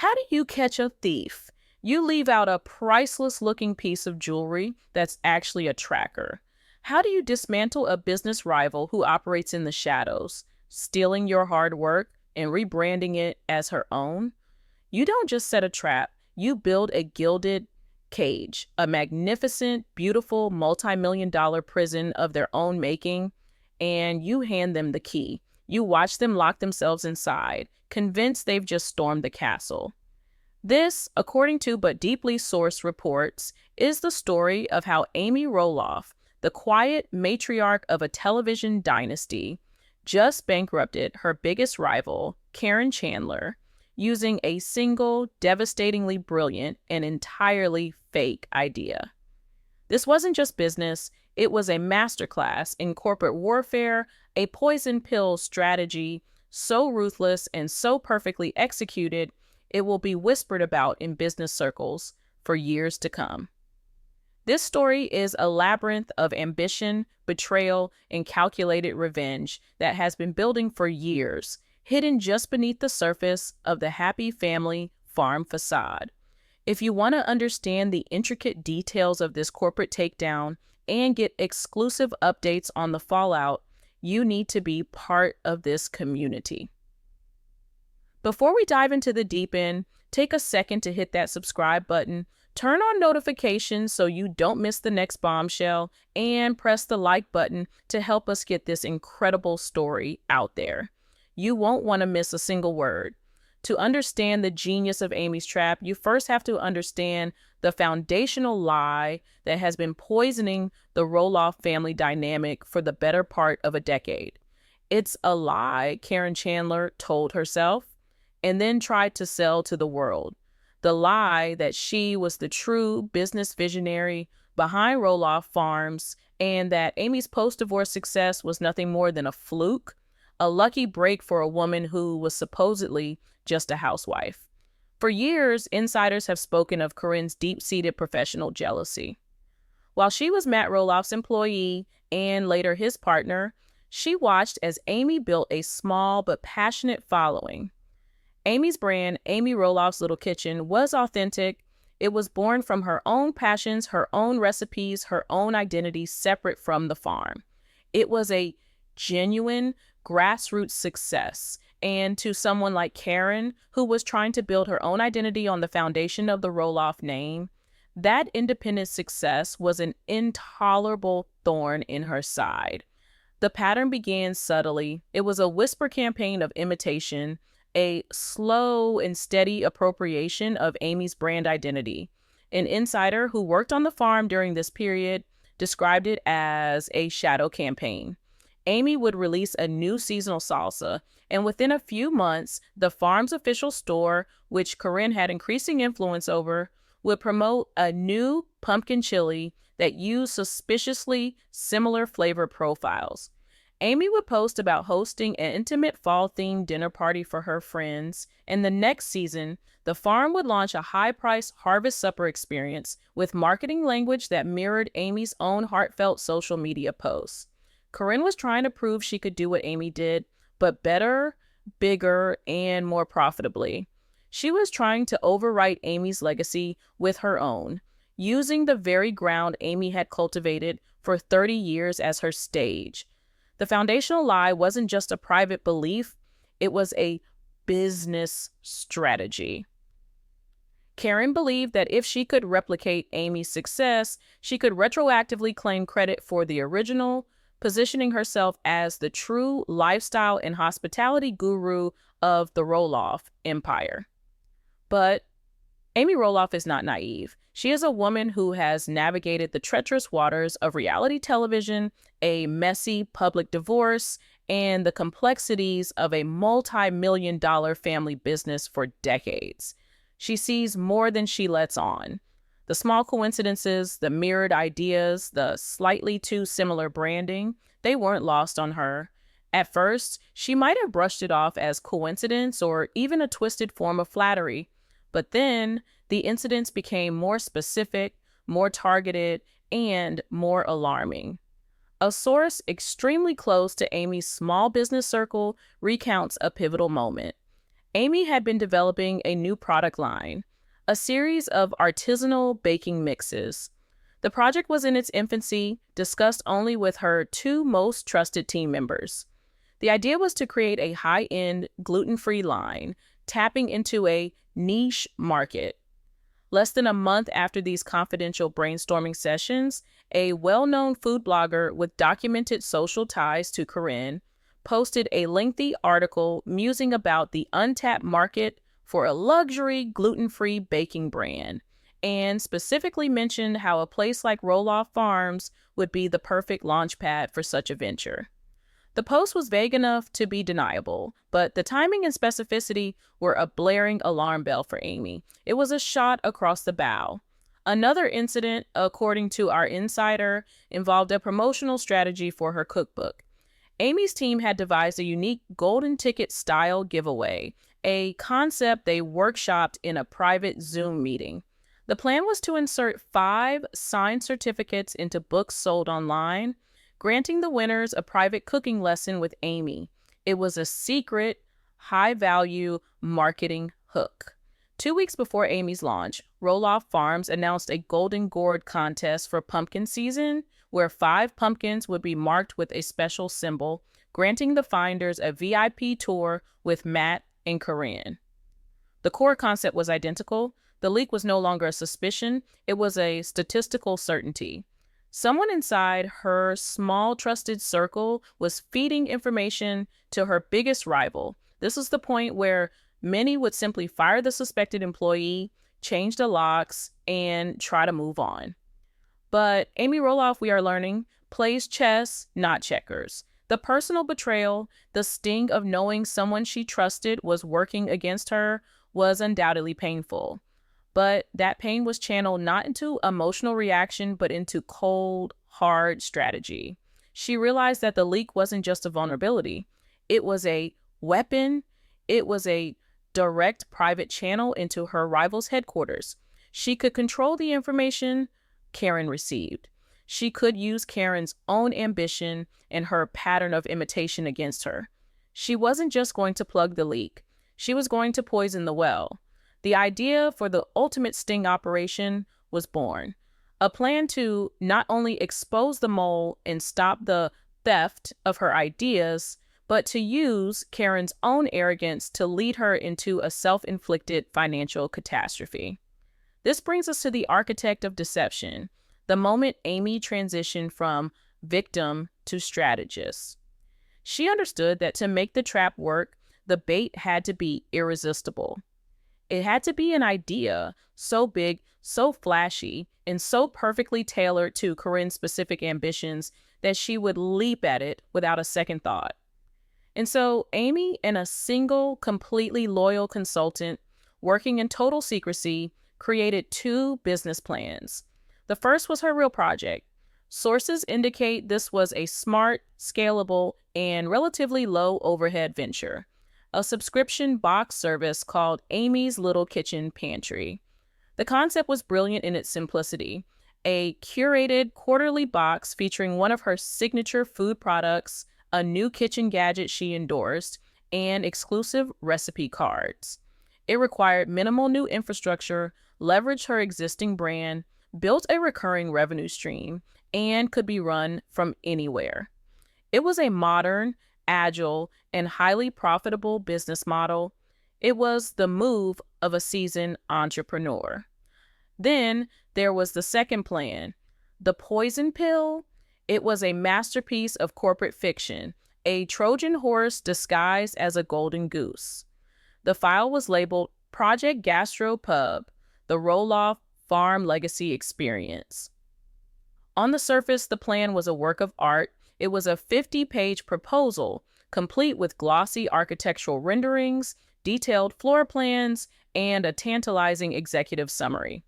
How do you catch a thief? You leave out a priceless looking piece of jewelry that's actually a tracker. How do you dismantle a business rival who operates in the shadows, stealing your hard work and rebranding it as her own? You don't just set a trap, you build a gilded cage, a magnificent, beautiful, multi-million dollar prison of their own making, and you hand them the key. You watch them lock themselves inside, convinced they've just stormed the castle. This, according to but deeply sourced reports, is the story of how Amy Roloff, the quiet matriarch of a television dynasty, just bankrupted her biggest rival, Caryn Chandler, using a single, devastatingly brilliant and entirely fake idea. This wasn't just business, it was a masterclass in corporate warfare, a poison pill strategy so ruthless and so perfectly executed, it will be whispered about in business circles for years to come. This story is a labyrinth of ambition, betrayal, and calculated revenge that has been building for years, hidden just beneath the surface of the happy family farm facade. If you want to understand the intricate details of this corporate takedown and get exclusive updates on the fallout, you need to be part of this community. Before we dive into the deep end, take a second to hit that subscribe button, turn on notifications so you don't miss the next bombshell, and press the like button to help us get this incredible story out there. You won't want to miss a single word. To understand the genius of Amy's trap, you first have to understand the foundational lie that has been poisoning the Roloff family dynamic for the better part of a decade. It's a lie Caryn Chandler told herself and then tried to sell to the world. The lie that she was the true business visionary behind Roloff Farms and that Amy's post-divorce success was nothing more than a fluke, a lucky break for a woman who was supposedly just a housewife. For years, insiders have spoken of Caryn's deep-seated professional jealousy. While she was Matt Roloff's employee and later his partner, she watched as Amy built a small but passionate following. Amy's brand, Amy Roloff's Little Kitchen, was authentic. It was born from her own passions, her own recipes, her own identity separate from the farm. It was a genuine grassroots success. And to someone like Caryn, who was trying to build her own identity on the foundation of the Roloff name, that independent success was an intolerable thorn in her side. The pattern began subtly. It was a whisper campaign of imitation, a slow and steady appropriation of Amy's brand identity. An insider who worked on the farm during this period described it as a shadow campaign. Amy would release a new seasonal salsa, and within a few months, the farm's official store, which Caryn had increasing influence over, would promote a new pumpkin chili that used suspiciously similar flavor profiles. Amy would post about hosting an intimate fall-themed dinner party for her friends, and the next season, the farm would launch a high-priced harvest supper experience with marketing language that mirrored Amy's own heartfelt social media posts. Caryn was trying to prove she could do what Amy did, but better, bigger, and more profitably. She was trying to overwrite Amy's legacy with her own, using the very ground Amy had cultivated for 30 years as her stage. The foundational lie wasn't just a private belief, it was a business strategy. Caryn believed that if she could replicate Amy's success, she could retroactively claim credit for the original, positioning herself as the true lifestyle and hospitality guru of the Roloff empire. But Amy Roloff is not naive. She is a woman who has navigated the treacherous waters of reality television, a messy public divorce, and the complexities of a multi-million-dollar family business for decades. She sees more than she lets on. The small coincidences, the mirrored ideas, the slightly too similar branding, they weren't lost on her. At first, she might have brushed it off as coincidence or even a twisted form of flattery. But then the incidents became more specific, more targeted, and more alarming. A source extremely close to Amy's small business circle recounts a pivotal moment. Amy had been developing a new product line, a series of artisanal baking mixes. The project was in its infancy, discussed only with her two most trusted team members. The idea was to create a high-end, gluten-free line, tapping into a niche market. Less than a month after these confidential brainstorming sessions, a well-known food blogger with documented social ties to Caryn posted a lengthy article musing about the untapped market for a luxury gluten-free baking brand, and specifically mentioned how a place like Roloff Farms would be the perfect launchpad for such a venture. The post was vague enough to be deniable, but the timing and specificity were a blaring alarm bell for Amy. It was a shot across the bow. Another incident, according to our insider, involved a promotional strategy for her cookbook. Amy's team had devised a unique golden ticket style giveaway, a concept they workshopped in a private Zoom meeting. The plan was to insert 5 signed certificates into books sold online, granting the winners a private cooking lesson with Amy. It was a secret, high-value marketing hook. 2 weeks before Amy's launch, Roloff Farms announced a Golden Gourd contest for pumpkin season, where 5 pumpkins would be marked with a special symbol, granting the finders a VIP tour with Matt and Caryn. The core concept was identical. The leak was no longer a suspicion. It was a statistical certainty. Someone inside her small trusted circle was feeding information to her biggest rival. This was the point where many would simply fire the suspected employee, change the locks, and try to move on. But Amy Roloff, we are learning, plays chess, not checkers. The personal betrayal, the sting of knowing someone she trusted was working against her, was undoubtedly painful. But that pain was channeled not into emotional reaction, but into cold, hard strategy. She realized that the leak wasn't just a vulnerability. It was a weapon. It was a direct private channel into her rival's headquarters. She could control the information Caryn received. She could use Caryn's own ambition and her pattern of imitation against her. She wasn't just going to plug the leak. She was going to poison the well. The idea for the ultimate sting operation was born. A plan to not only expose the mole and stop the theft of her ideas, but to use Caryn's own arrogance to lead her into a self-inflicted financial catastrophe. This brings us to the architect of deception, the moment Amy transitioned from victim to strategist. She understood that to make the trap work, the bait had to be irresistible. It had to be an idea so big, so flashy, and so perfectly tailored to Caryn's specific ambitions that she would leap at it without a second thought. And so Amy and a single, completely loyal consultant working in total secrecy created 2 business plans. The first was her real project. Sources indicate this was a smart, scalable, and relatively low overhead venture, a subscription box service called Amy's Little Kitchen Pantry. The concept was brilliant in its simplicity. A curated quarterly box featuring one of her signature food products, a new kitchen gadget she endorsed, and exclusive recipe cards. It required minimal new infrastructure, leveraged her existing brand, built a recurring revenue stream, and could be run from anywhere. It was a modern, agile, and highly profitable business model. It was the move of a seasoned entrepreneur. Then there was the second plan, the poison pill. It was a masterpiece of corporate fiction, a Trojan horse disguised as a golden goose. The file was labeled Project Gastropub, the Roloff Farm Legacy Experience. On the surface, the plan was a work of art. It was a 50-page proposal, complete with glossy architectural renderings, detailed floor plans, and a tantalizing executive summary.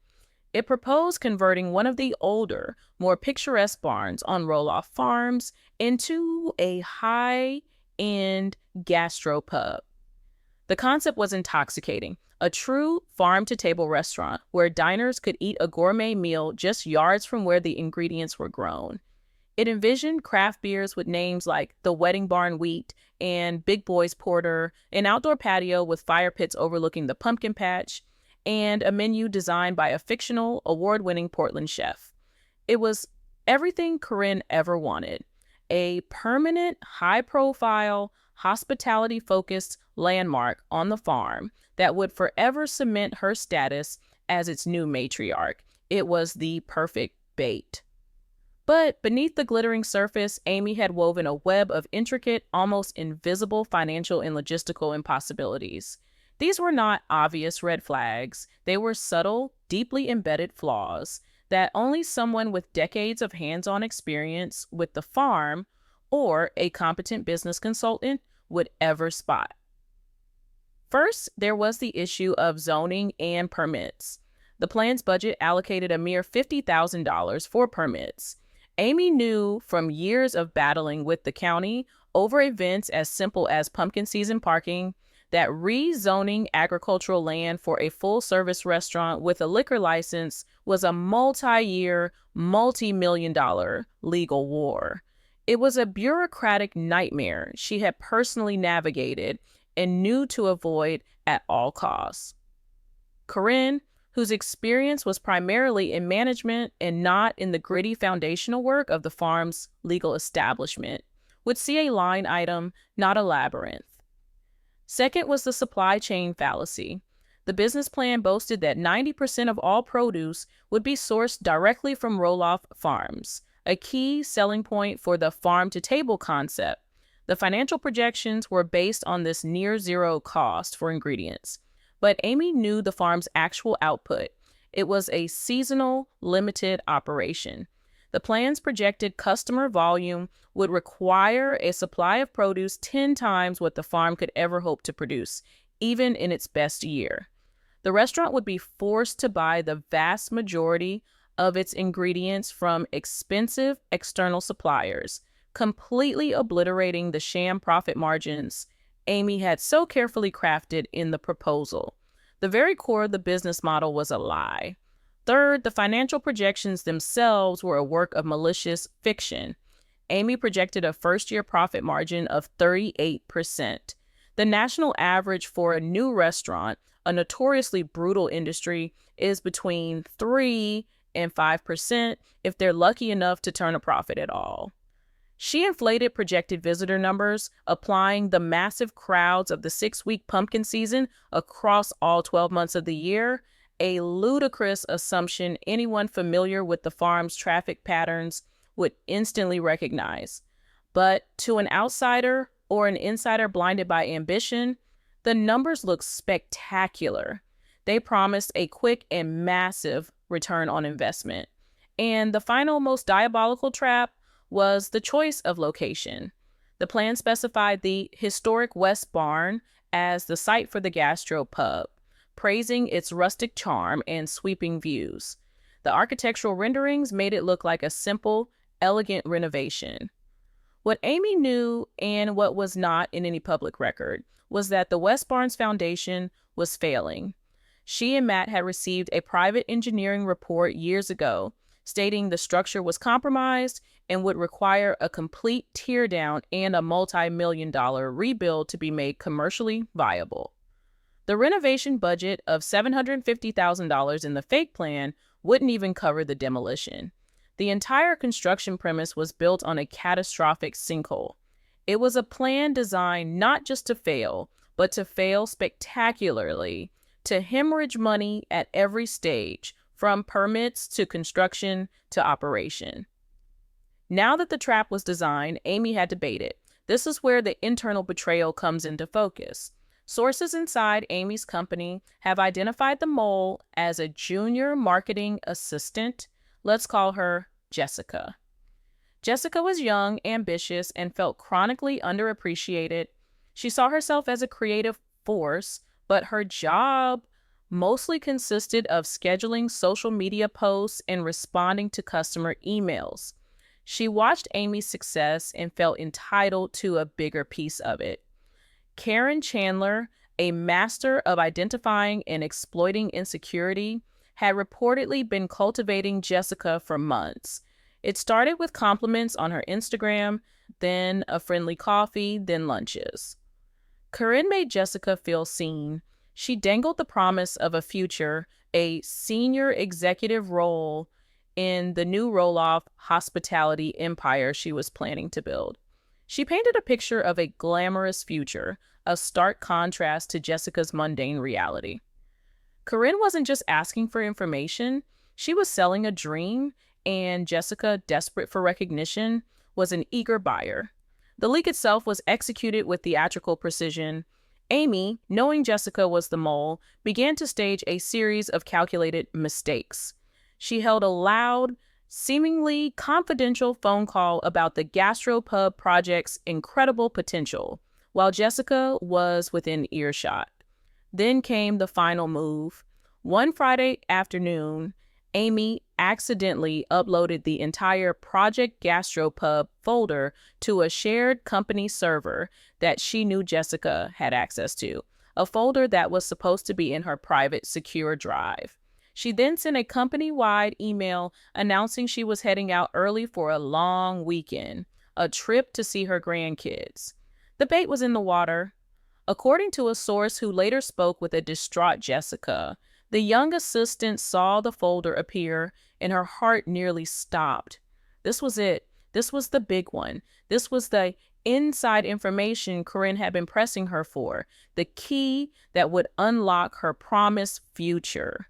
It proposed converting one of the older, more picturesque barns on Roloff Farms into a high-end gastropub. The concept was intoxicating, a true farm-to-table restaurant where diners could eat a gourmet meal just yards from where the ingredients were grown. It envisioned craft beers with names like the Wedding Barn Wheat and Big Boys Porter, an outdoor patio with fire pits overlooking the pumpkin patch, and a menu designed by a fictional, award-winning Portland chef. It was everything Caryn ever wanted: a permanent, high-profile, hospitality-focused landmark on the farm that would forever cement her status as its new matriarch. It was the perfect bait. But beneath the glittering surface, Amy had woven a web of intricate, almost invisible financial and logistical impossibilities. These were not obvious red flags. They were subtle, deeply embedded flaws that only someone with decades of hands-on experience with the farm or a competent business consultant would ever spot. First, there was the issue of zoning and permits. The plan's budget allocated a mere $50,000 for permits. Amy knew from years of battling with the county over events as simple as pumpkin season parking that rezoning agricultural land for a full-service restaurant with a liquor license was a multi-year, multi-million-dollar legal war. It was a bureaucratic nightmare she had personally navigated and knew to avoid at all costs. Caryn, whose experience was primarily in management and not in the gritty foundational work of the farm's legal establishment, would see a line item, not a labyrinth. Second was the supply chain fallacy. The business plan boasted that 90% of all produce would be sourced directly from Roloff Farms, a key selling point for the farm-to-table concept. The financial projections were based on this near-zero cost for ingredients. But Amy knew the farm's actual output. It was a seasonal, limited operation. The plan's projected customer volume would require a supply of produce 10 times what the farm could ever hope to produce, even in its best year. The restaurant would be forced to buy the vast majority of its ingredients from expensive external suppliers, completely obliterating the sham profit margins Amy had so carefully crafted in the proposal. The very core of the business model was a lie. Third, the financial projections themselves were a work of malicious fiction. Amy projected a first-year profit margin of 38%. The national average for a new restaurant, a notoriously brutal industry, is between 3 and 5% if they're lucky enough to turn a profit at all. She inflated projected visitor numbers, applying the massive crowds of the 6-week pumpkin season across all 12 months of the year, a ludicrous assumption anyone familiar with the farm's traffic patterns would instantly recognize. But to an outsider or an insider blinded by ambition, the numbers looked spectacular. They promised a quick and massive return on investment. And the final, most diabolical trap was the choice of location. The plan specified the historic West Barn as the site for the gastropub, praising its rustic charm and sweeping views. The architectural renderings made it look like a simple, elegant renovation. What Amy knew, and what was not in any public record, was that the West Barn's foundation was failing. She and Matt had received a private engineering report years ago stating the structure was compromised and would require a complete teardown and a multi-million-dollar rebuild to be made commercially viable. The renovation budget of $750,000 in the fake plan wouldn't even cover the demolition. The entire construction premise was built on a catastrophic sinkhole. It was a plan designed not just to fail, but to fail spectacularly, to hemorrhage money at every stage, from permits to construction to operation. Now that the trap was designed, Amy had to bait it. This is where the internal betrayal comes into focus. Sources inside Amy's company have identified the mole as a junior marketing assistant. Let's call her Jessica. Jessica was young, ambitious, and felt chronically underappreciated. She saw herself as a creative force, but her job mostly consisted of scheduling social media posts and responding to customer emails. She watched Amy's success and felt entitled to a bigger piece of it. Caryn Chandler, a master of identifying and exploiting insecurity, had reportedly been cultivating Jessica for months. It started with compliments on her Instagram, then a friendly coffee, then lunches. Caryn made Jessica feel seen. She dangled the promise of a future, a senior executive role in the new Roloff hospitality empire she was planning to build. She painted a picture of a glamorous future, a stark contrast to Jessica's mundane reality. Caryn wasn't just asking for information, she was selling a dream, and Jessica, desperate for recognition, was an eager buyer. The leak itself was executed with theatrical precision. Amy, knowing Jessica was the mole, began to stage a series of calculated mistakes. She held a loud, seemingly confidential phone call about the gastropub project's incredible potential, while Jessica was within earshot. Then came the final move. One Friday afternoon, Amy accidentally uploaded the entire Project Gastropub folder to a shared company server that she knew Jessica had access to, a folder that was supposed to be in her private secure drive. She then sent a company-wide email announcing she was heading out early for a long weekend, a trip to see her grandkids. The bait was in the water. According to a source who later spoke with a distraught Jessica, the young assistant saw the folder appear and her heart nearly stopped. This was it. This was the big one. This was the inside information Caryn had been pressing her for, the key that would unlock her promised future.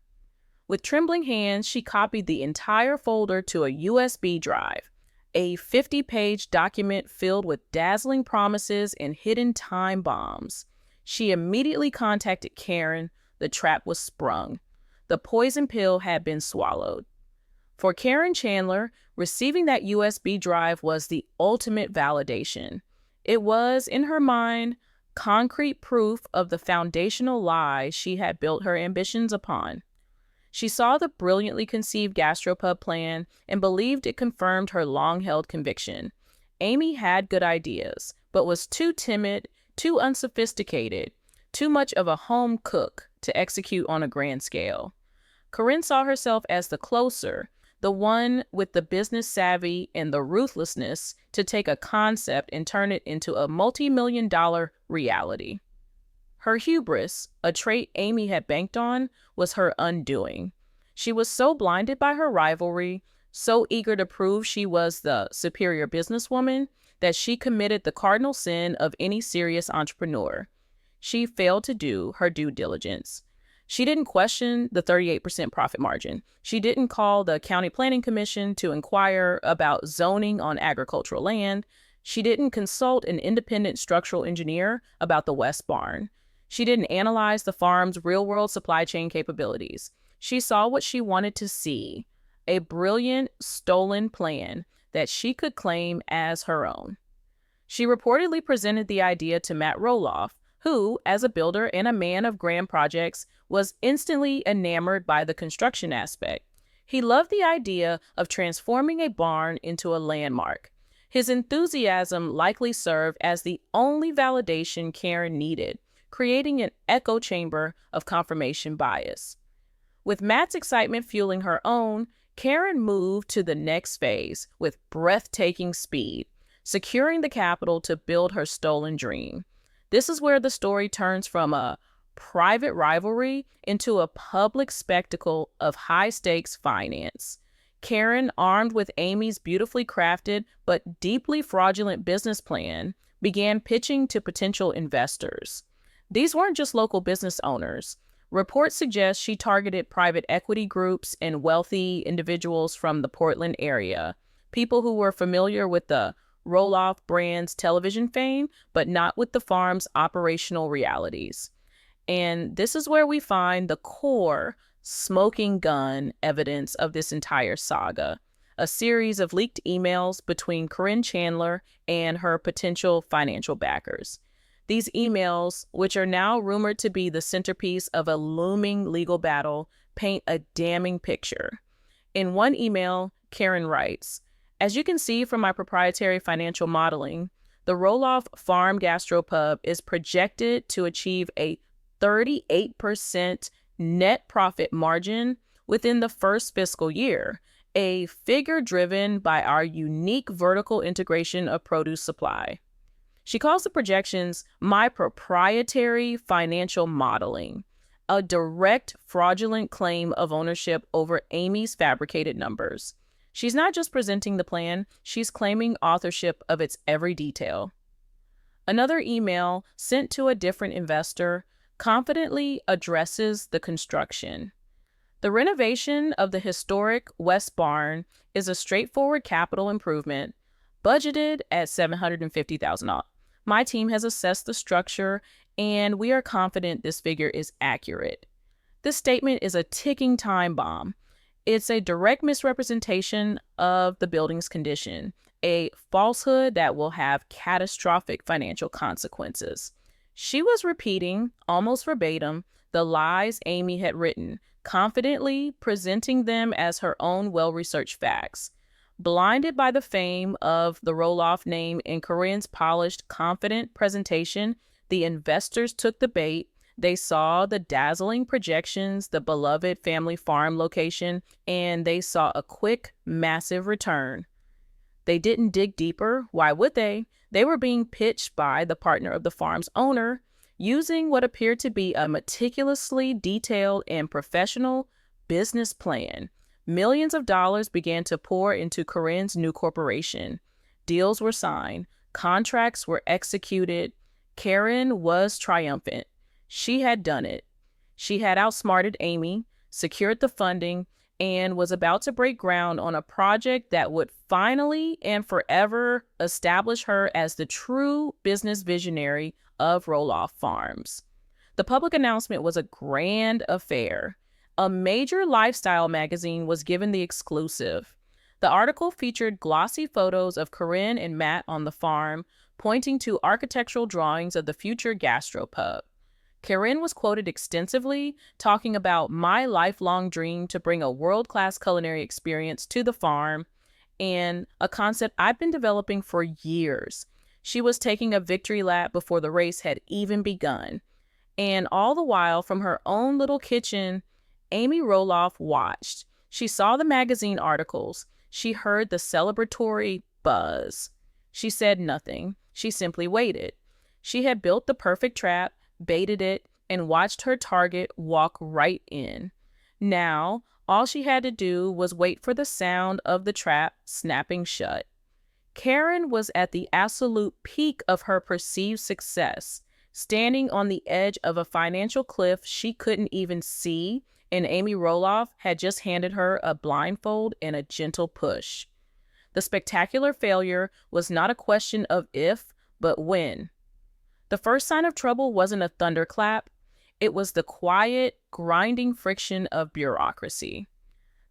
With trembling hands, she copied the entire folder to a USB drive, a 50-page document filled with dazzling promises and hidden time bombs. She immediately contacted Caryn. The trap was sprung. The poison pill had been swallowed. For Caryn Chandler, receiving that USB drive was the ultimate validation. It was, in her mind, concrete proof of the foundational lie she had built her ambitions upon. She saw the brilliantly conceived gastropub plan and believed it confirmed her long-held conviction. Amy had good ideas, but was too timid, too unsophisticated, too much of a home cook to execute on a grand scale. Caryn saw herself as the closer, the one with the business savvy and the ruthlessness to take a concept and turn it into a multi-million-dollar reality. Her hubris, a trait Amy had banked on, was her undoing. She was so blinded by her rivalry, so eager to prove she was the superior businesswoman, that she committed the cardinal sin of any serious entrepreneur. She failed to do her due diligence. She didn't question the 38% profit margin. She didn't call the County Planning Commission to inquire about zoning on agricultural land. She didn't consult an independent structural engineer about the West Barn. She didn't analyze the farm's real-world supply chain capabilities. She saw what she wanted to see, a brilliant, stolen plan that she could claim as her own. She reportedly presented the idea to Matt Roloff, who, as a builder and a man of grand projects, was instantly enamored by the construction aspect. He loved the idea of transforming a barn into a landmark. His enthusiasm likely served as the only validation Caryn needed, creating an echo chamber of confirmation bias. With Matt's excitement fueling her own, Caryn moved to the next phase with breathtaking speed, securing the capital to build her stolen dream. This is where the story turns from a private rivalry into a public spectacle of high-stakes finance. Caryn, armed with Amy's beautifully crafted but deeply fraudulent business plan, began pitching to potential investors. These weren't just local business owners. Reports suggest she targeted private equity groups and wealthy individuals from the Portland area, people who were familiar with the Roloff brand's television fame, but not with the farm's operational realities. And this is where we find the core smoking gun evidence of this entire saga, a series of leaked emails between Caryn Chandler and her potential financial backers. These emails, which are now rumored to be the centerpiece of a looming legal battle, paint a damning picture. In one email, Caryn writes, "As you can see from my proprietary financial modeling, the Roloff Farm Gastropub is projected to achieve a 38% net profit margin within the first fiscal year, a figure driven by our unique vertical integration of produce supply. She calls the projections my proprietary financial modeling, a direct fraudulent claim of ownership over Amy's fabricated numbers. She's not just presenting the plan, she's claiming authorship of its every detail. Another email sent to a different investor confidently addresses the construction. The renovation of the historic West Barn is a straightforward capital improvement, budgeted at $750,000. My team has assessed the structure, and we are confident this figure is accurate. This statement is a ticking time bomb. It's a direct misrepresentation of the building's condition, a falsehood that will have catastrophic financial consequences. She was repeating, almost verbatim, the lies Amy had written, confidently presenting them as her own well-researched facts. Blinded by the fame of the Roloff name in Caryn's polished, confident presentation, the investors took the bait. They saw the dazzling projections, the beloved family farm location, and they saw a quick, massive return. They didn't dig deeper. Why would they? They were being pitched by the partner of the farm's owner, using what appeared to be a meticulously detailed and professional business plan. Millions of dollars began to pour into Caryn's new corporation. Deals were signed. Contracts were executed. Caryn was triumphant. She had done it. She had outsmarted Amy, secured the funding, and was about to break ground on a project that would finally and forever establish her as the true business visionary of Roloff Farms. The public announcement was a grand affair. A major lifestyle magazine was given the exclusive. The article featured glossy photos of Caryn and Matt on the farm, pointing to architectural drawings of the future gastropub. Caryn was quoted extensively, talking about my lifelong dream to bring a world-class culinary experience to the farm, and a concept I've been developing for years. She was taking a victory lap before the race had even begun. And all the while, from her own little kitchen, Amy Roloff watched. She saw the magazine articles. She heard the celebratory buzz. She said nothing. She simply waited. She had built the perfect trap, baited it, and watched her target walk right in. Now, all she had to do was wait for the sound of the trap snapping shut. Caryn was at the absolute peak of her perceived success, standing on the edge of a financial cliff she couldn't even see, and Amy Roloff had just handed her a blindfold and a gentle push. The spectacular failure was not a question of if, but when. The first sign of trouble wasn't a thunderclap. It was the quiet, grinding friction of bureaucracy.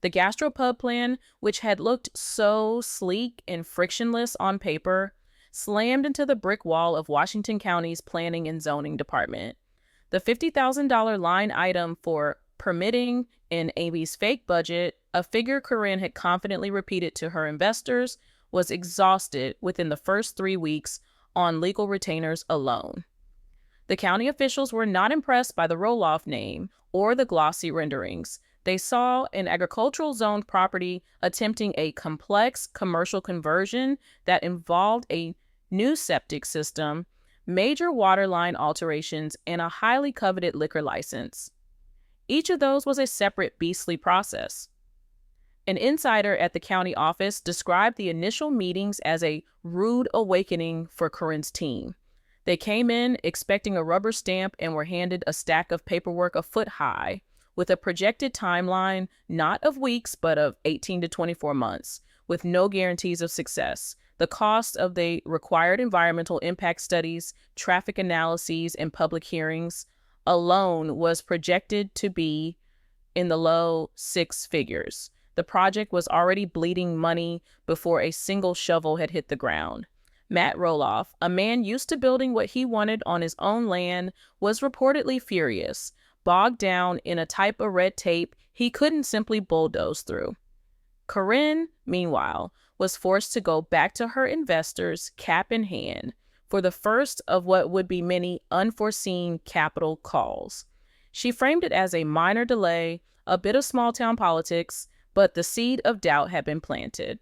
The gastropub plan, which had looked so sleek and frictionless on paper, slammed into the brick wall of Washington County's Planning and Zoning Department. The $50,000 line item for permitting in Amy's fake budget, a figure Caryn had confidently repeated to her investors, was exhausted within the first 3 weeks on legal retainers alone. The county officials were not impressed by the Roloff name or the glossy renderings. They saw an agricultural zoned property attempting a complex commercial conversion that involved a new septic system, major water line alterations, and a highly coveted liquor license. Each of those was a separate beastly process. An insider at the county office described the initial meetings as a rude awakening for Caryn's team. They came in expecting a rubber stamp and were handed a stack of paperwork a foot high, with a projected timeline not of weeks but of 18 to 24 months, with no guarantees of success. The cost of the required environmental impact studies, traffic analyses, and public hearings alone was projected to be in the low six figures. The project was already bleeding money before a single shovel had hit the ground. Matt Roloff, a man used to building what he wanted on his own land, was reportedly furious, bogged down in a type of red tape he couldn't simply bulldoze through. Caryn, meanwhile, was forced to go back to her investors, cap in hand, for the first of what would be many unforeseen capital calls. She framed it as a minor delay, a bit of small-town politics, but the seed of doubt had been planted.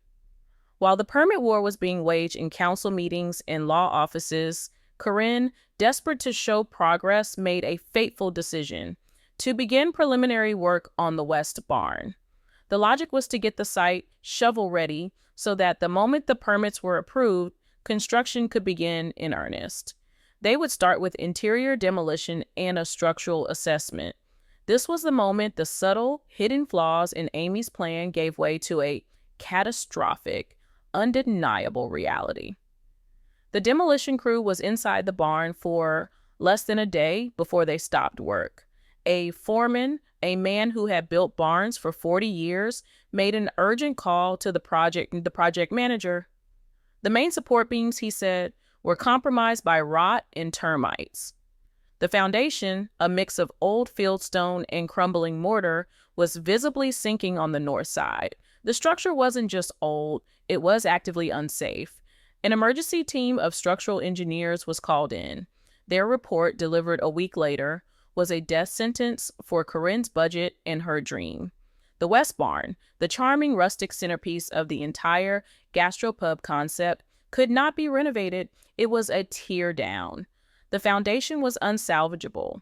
While the permit war was being waged in council meetings and law offices, Caryn, desperate to show progress, made a fateful decision to begin preliminary work on the West Barn. The logic was to get the site shovel-ready so that the moment the permits were approved, construction could begin in earnest. They would start with interior demolition and a structural assessment. This was the moment the subtle, hidden flaws in Amy's plan gave way to a catastrophic, undeniable reality. The demolition crew was inside the barn for less than a day before they stopped work. A foreman, a man who had built barns for 40 years, made an urgent call to the project manager. The main support beams, he said, were compromised by rot and termites. The foundation, a mix of old fieldstone and crumbling mortar, was visibly sinking on the north side. The structure wasn't just old, it was actively unsafe. An emergency team of structural engineers was called in. Their report, delivered a week later, was a death sentence for Caryn's budget and her dream. The West Barn, the charming rustic centerpiece of the entire gastropub concept, could not be renovated. It was a tear down. The foundation was unsalvageable.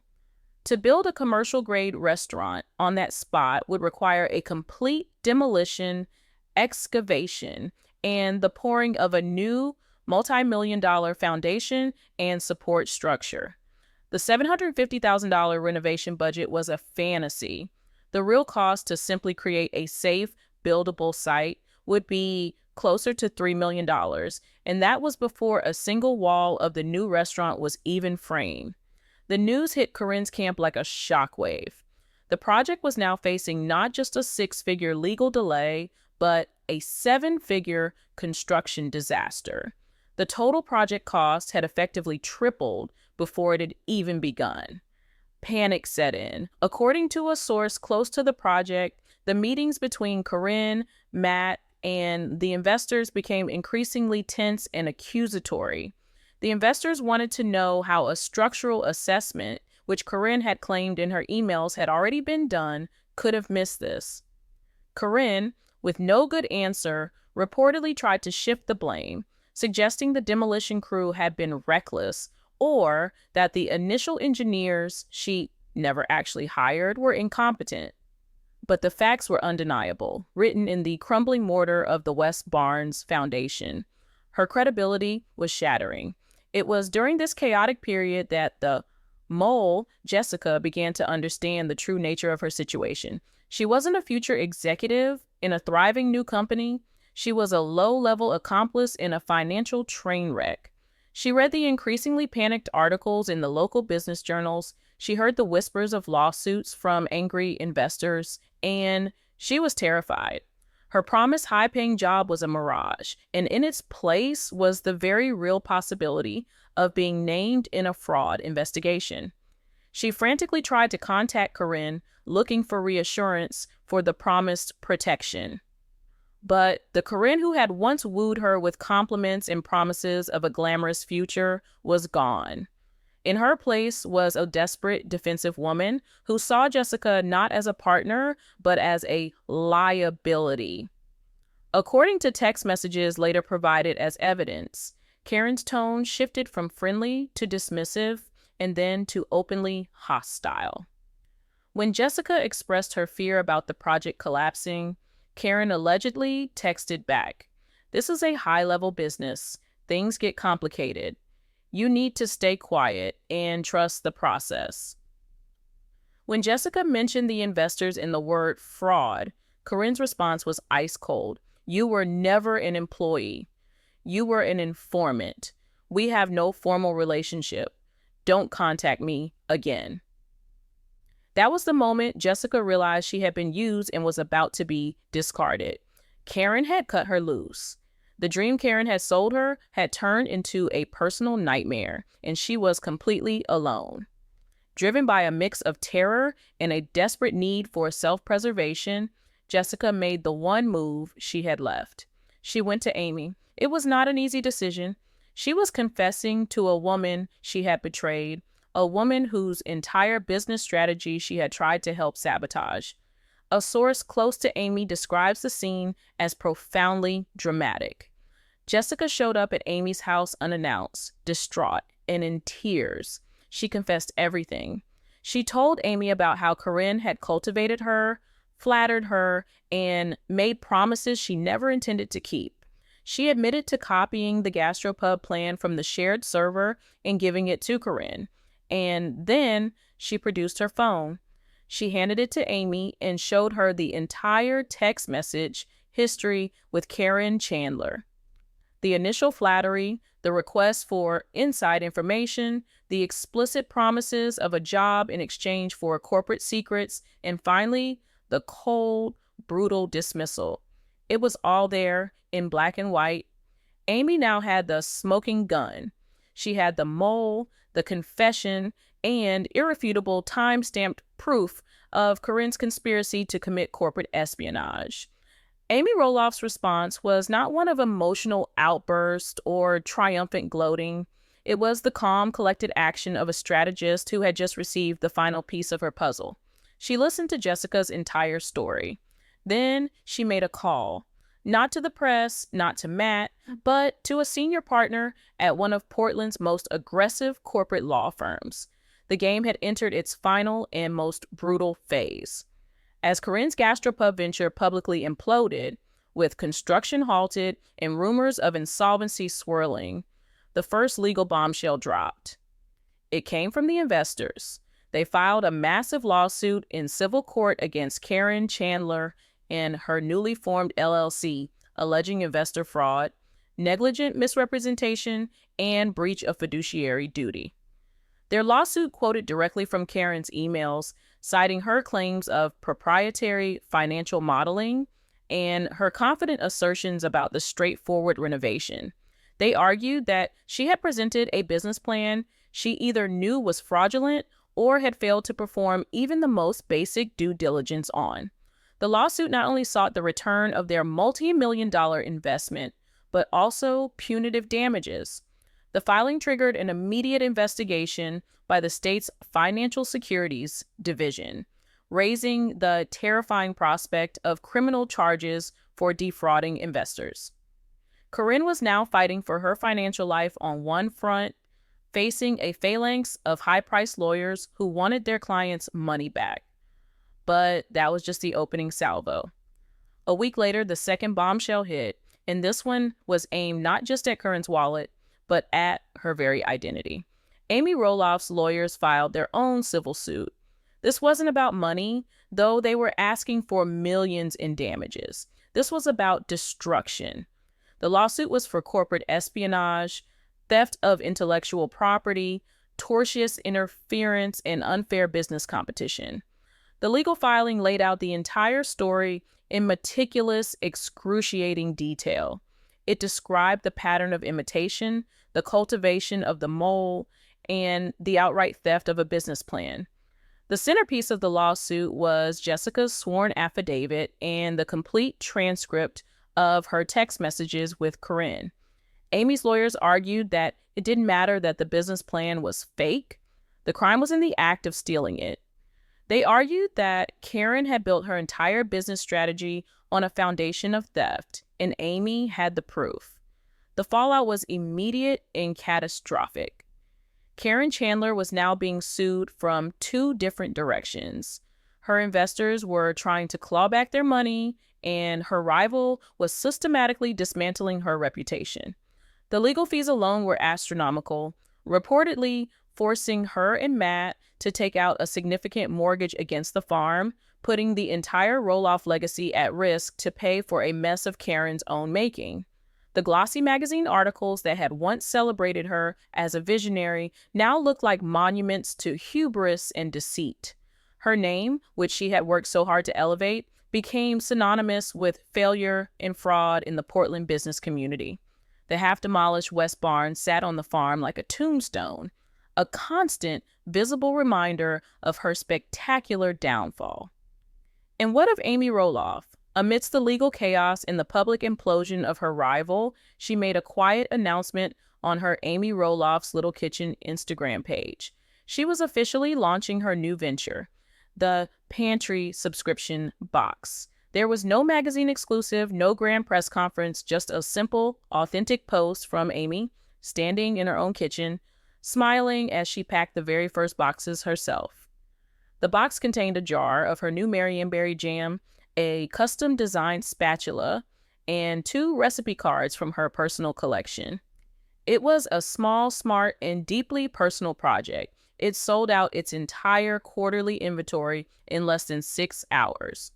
To build a commercial-grade restaurant on that spot would require a complete demolition, excavation, and the pouring of a new multi-million-dollar foundation and support structure. The $750,000 renovation budget was a fantasy. The real cost to simply create a safe, buildable site would be closer to $3 million, and that was before a single wall of the new restaurant was even framed. The news hit Caryn's camp like a shockwave. The project was now facing not just a 6-figure legal delay, but a 7-figure construction disaster. The total project cost had effectively tripled before it had even begun. Panic set in. According to a source close to the project, the meetings between Caryn, Matt, and the investors became increasingly tense and accusatory. The investors wanted to know how a structural assessment, which Caryn had claimed in her emails had already been done, could have missed this. Caryn, with no good answer, reportedly tried to shift the blame, suggesting the demolition crew had been reckless or that the initial engineers she never actually hired were incompetent. But the facts were undeniable, written in the crumbling mortar of the West Barn's foundation. Her credibility was shattering. It was during this chaotic period that the mole, Jessica, began to understand the true nature of her situation. She wasn't a future executive in a thriving new company. She was a low-level accomplice in a financial train wreck. She read the increasingly panicked articles in the local business journals. She heard the whispers of lawsuits from angry investors, and she was terrified. Her promised high-paying job was a mirage, and in its place was the very real possibility of being named in a fraud investigation. She frantically tried to contact Caryn, looking for reassurance for the promised protection. But the Caryn who had once wooed her with compliments and promises of a glamorous future was gone. In her place was a desperate, defensive woman who saw Jessica not as a partner, but as a liability. According to text messages later provided as evidence, Caryn's tone shifted from friendly to dismissive and then to openly hostile. When Jessica expressed her fear about the project collapsing, Caryn allegedly texted back, "This is a high-level business. Things get complicated. You need to stay quiet and trust the process." When Jessica mentioned the investors in the word fraud, Caryn's response was ice cold. "You were never an employee. You were an informant. We have no formal relationship. Don't contact me again." That was the moment Jessica realized she had been used and was about to be discarded. Caryn had cut her loose. The dream Caryn had sold her had turned into a personal nightmare, and she was completely alone. Driven by a mix of terror and a desperate need for self-preservation, Jessica made the one move she had left. She went to Amy. It was not an easy decision. She was confessing to a woman she had betrayed, a woman whose entire business strategy she had tried to help sabotage. A source close to Amy describes the scene as profoundly dramatic. Jessica showed up at Amy's house unannounced, distraught, and in tears. She confessed everything. She told Amy about how Caryn had cultivated her, flattered her, and made promises she never intended to keep. She admitted to copying the gastropub plan from the shared server and giving it to Caryn. And then she produced her phone. She handed it to Amy and showed her the entire text message history with Caryn Chandler. The initial flattery, the request for inside information, the explicit promises of a job in exchange for corporate secrets, and finally, the cold, brutal dismissal. It was all there in black and white. Amy now had the smoking gun. She had the mole, the confession, and irrefutable time-stamped proof of Caryn's conspiracy to commit corporate espionage. Amy Roloff's response was not one of emotional outburst or triumphant gloating. It was the calm, collected action of a strategist who had just received the final piece of her puzzle. She listened to Jessica's entire story. Then she made a call, not to the press, not to Matt, but to a senior partner at one of Portland's most aggressive corporate law firms. The game had entered its final and most brutal phase. As Caryn's gastropub venture publicly imploded, with construction halted and rumors of insolvency swirling, the first legal bombshell dropped. It came from the investors. They filed a massive lawsuit in civil court against Caryn Chandler and her newly formed LLC, alleging investor fraud, negligent misrepresentation, and breach of fiduciary duty. Their lawsuit quoted directly from Caryn's emails, citing her claims of proprietary financial modeling and her confident assertions about the straightforward renovation. They argued that she had presented a business plan she either knew was fraudulent or had failed to perform even the most basic due diligence on. The lawsuit not only sought the return of their multi-million-dollar investment, but also punitive damages. The filing triggered an immediate investigation by the state's Financial Securities Division, raising the terrifying prospect of criminal charges for defrauding investors. Caryn was now fighting for her financial life on one front, facing a phalanx of high-priced lawyers who wanted their clients' money back. But that was just the opening salvo. A week later, the second bombshell hit, and this one was aimed not just at Caryn's wallet, but at her very identity. Amy Roloff's lawyers filed their own civil suit. This wasn't about money, though they were asking for millions in damages. This was about destruction. The lawsuit was for corporate espionage, theft of intellectual property, tortious interference, and unfair business competition. The legal filing laid out the entire story in meticulous, excruciating detail. It described the pattern of imitation, the cultivation of the mole, and the outright theft of a business plan. The centerpiece of the lawsuit was Jessica's sworn affidavit and the complete transcript of her text messages with Caryn. Amy's lawyers argued that it didn't matter that the business plan was fake. The crime was in the act of stealing it. They argued that Caryn had built her entire business strategy on a foundation of theft, and Amy had the proof. The fallout was immediate and catastrophic. Caryn Chandler was now being sued from two different directions. Her investors were trying to claw back their money, and her rival was systematically dismantling her reputation. The legal fees alone were astronomical, reportedly forcing her and Matt to take out a significant mortgage against the farm, putting the entire Roloff legacy at risk to pay for a mess of Caryn's own making. The glossy magazine articles that had once celebrated her as a visionary now looked like monuments to hubris and deceit. Her name, which she had worked so hard to elevate, became synonymous with failure and fraud in the Portland business community. The half-demolished West Barn sat on the farm like a tombstone, a constant, visible reminder of her spectacular downfall. And what of Amy Roloff? Amidst the legal chaos and the public implosion of her rival, she made a quiet announcement on her Amy Roloff's Little Kitchen Instagram page. She was officially launching her new venture. the pantry subscription box. There was no magazine exclusive, no grand press conference, just a simple, authentic post from Amy, standing in her own kitchen, smiling as she packed the very first boxes herself. The box contained a jar of her new Marionberry jam, a custom-designed spatula, and 2 recipe cards from her personal collection. It was a small, smart, and deeply personal project. It sold out its entire quarterly inventory in less than 6 hours.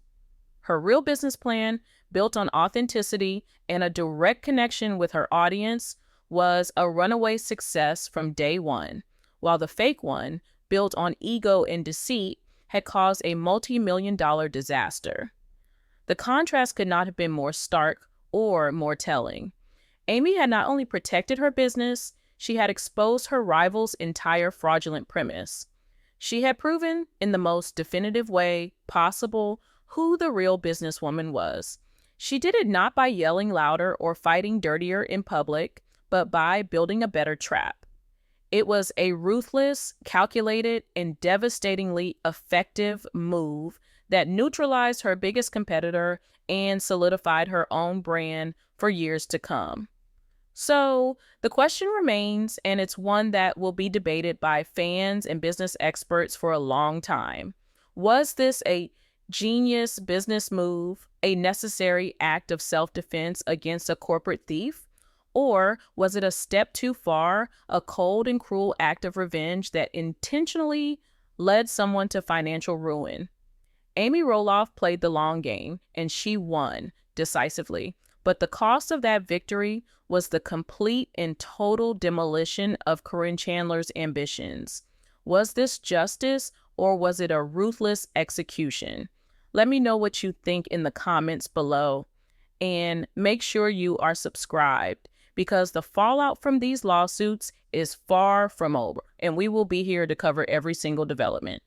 Her real business plan, built on authenticity and a direct connection with her audience, was a runaway success from day one, while the fake one, built on ego and deceit, had caused a multi-million-dollar disaster. The contrast could not have been more stark or more telling. Amy had not only protected her business, she had exposed her rival's entire fraudulent premise. She had proven, in the most definitive way possible, who the real businesswoman was. She did it not by yelling louder or fighting dirtier in public, but by building a better trap. It was a ruthless, calculated, and devastatingly effective move that neutralized her biggest competitor and solidified her own brand for years to come. So the question remains, and it's one that will be debated by fans and business experts for a long time. Was this a genius business move, a necessary act of self-defense against a corporate thief? Or was it a step too far, a cold and cruel act of revenge that intentionally led someone to financial ruin? Amy Roloff played the long game, and she won decisively. But the cost of that victory was the complete and total demolition of Caryn Chandler's ambitions. Was this justice, or was it a ruthless execution? Let me know what you think in the comments below. And make sure you are subscribed, because the fallout from these lawsuits is far from over, and we will be here to cover every single development.